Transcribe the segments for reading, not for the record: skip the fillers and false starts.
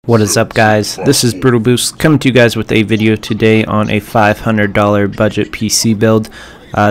What is up, guys? This is Brutal Boost coming to you guys with a video today on a $500 budget PC build.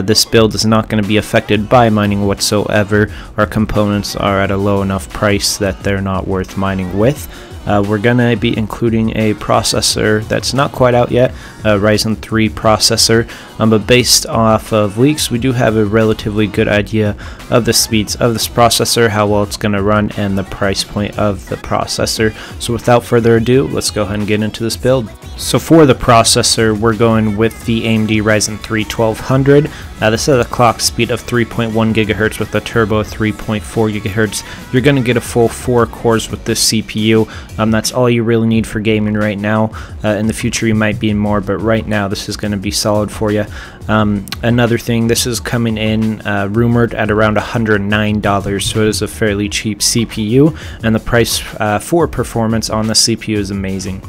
This build is not going to be affected by mining whatsoever. Our components are at a low enough price that they're not worth mining with. We're going to be including a processor that's not quite out yet, a Ryzen 3 processor, but based off of leaks, we do have a relatively good idea of the speeds of this processor, how well it's going to run, and the price point of the processor. So without further ado, let's go ahead and get into this build. So for the processor, we're going with the AMD Ryzen 3 1200. This has a clock speed of 3.1 GHz with a turbo of 3.4 GHz. You're going to get a full 4 cores with this CPU. That's all you really need for gaming right now. In the future you might be more, but right now this is going to be solid for you. Another thing, this is coming in rumored at around $109, so it is a fairly cheap CPU, and the price for performance on the CPU is amazing.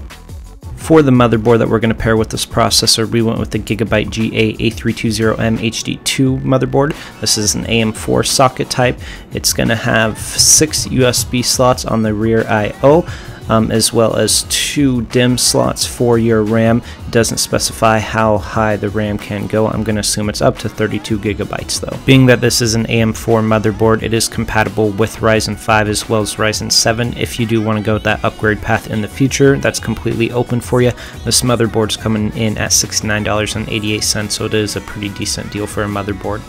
For the motherboard that we're going to pair with this processor, we went with the Gigabyte GA8320M HD2 motherboard. This is an AM4 socket type. It's going to have 6 USB slots on the rear I/O, as well as 2 DIMM slots for your RAM. It doesn't specify how high the RAM can go. I'm going to assume it's up to 32 gigabytes though. Being that this is an AM4 motherboard, it is compatible with Ryzen 5 as well as Ryzen 7. If you do want to go that upgrade path in the future, that's completely open for you. This motherboard's coming in at $69.88, so it is a pretty decent deal for a motherboard.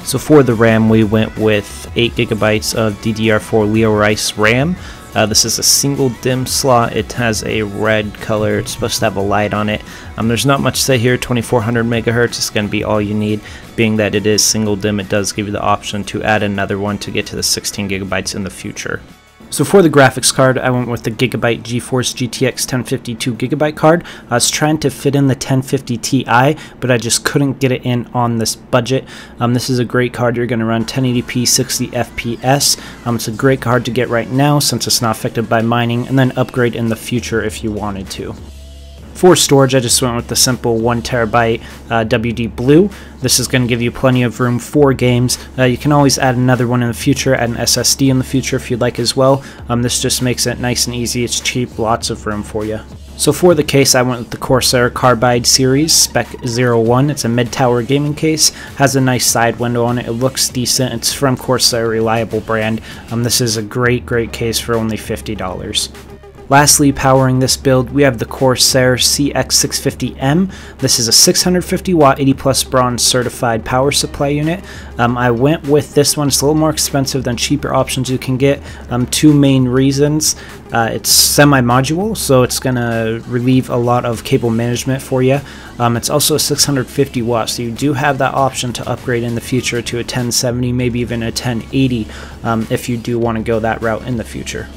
So for the RAM, we went with 8 gigabytes of DDR4 Leo Rice RAM. This is a single DIMM slot. It has a red color. It's supposed to have a light on it. There's not much to say here. 2400 megahertz is going to be all you need. Being that it is single DIMM, it does give you the option to add another one to get to the 16 gigabytes in the future. So for the graphics card, I went with the Gigabyte GeForce GTX 1050 2GB card. I was trying to fit in the 1050 Ti, but I just couldn't get it in on this budget. This is a great card. You're going to run 1080p 60 FPS. It's a great card to get right now since it's not affected by mining, and then upgrade in the future if you wanted to. For storage, I just went with the simple 1TB WD Blue. This is going to give you plenty of room for games. You can always add another one in the future, add an SSD in the future if you'd like as well. This just makes it nice and easy. It's cheap, lots of room for you. So for the case, I went with the Corsair Carbide series Spec 01. It's a mid-tower gaming case, has a nice side window on it. It looks decent. It's from Corsair, reliable brand. This is a great case for only $50. Lastly, powering this build, we have the Corsair CX650M. This is a 650 watt 80 plus bronze certified power supply unit. I went with this one. It's a little more expensive than cheaper options you can get. Two main reasons. It's semi-module, so it's going to relieve a lot of cable management for you. It's also a 650 watts, so you do have that option to upgrade in the future to a 1070, maybe even a 1080 if you do want to go that route in the future.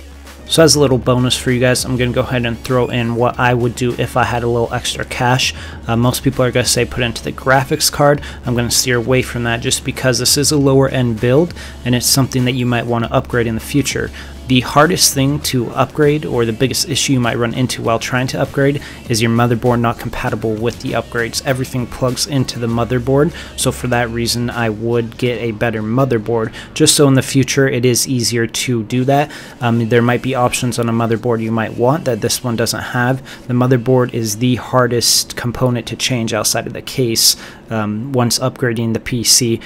So as a little bonus for you guys, I'm going to go ahead and throw in what I would do if I had a little extra cash. Most people are going to say put into the graphics card. I'm going to steer away from that just because this is a lower end build and it's something that you might want to upgrade in the future. The hardest thing to upgrade, or the biggest issue you might run into while trying to upgrade, is your motherboard not compatible with the upgrades. Everything plugs into the motherboard, so for that reason I would get a better motherboard, just so in the future it is easier to do that. There might be options on a motherboard you might want that this one doesn't have. The motherboard is the hardest component to change outside of the case once upgrading the PC,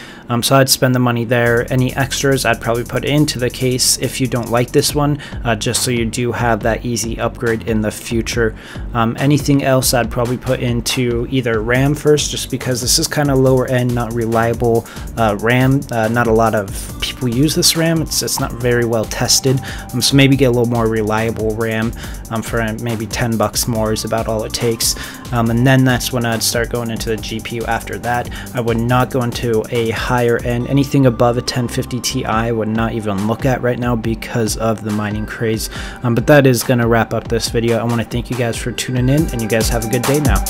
so I'd spend the money there. Any extras I'd probably put into the case if you don't like this one, just so you do have that easy upgrade in the future. Anything else I'd probably put into either RAM first, just because this is kind of lower end, not reliable RAM. Not a lot of people use this RAM. It's not very well tested, so maybe get a little more reliable RAM for maybe 10 bucks more is about all it takes. And then that's when I'd start going into the GPU after that. I would not go into a higher end. Anything above a 1050 Ti I would not even look at right now because of the mining craze. But that is going to wrap up this video. I want to thank you guys for tuning in, and you guys have a good day now.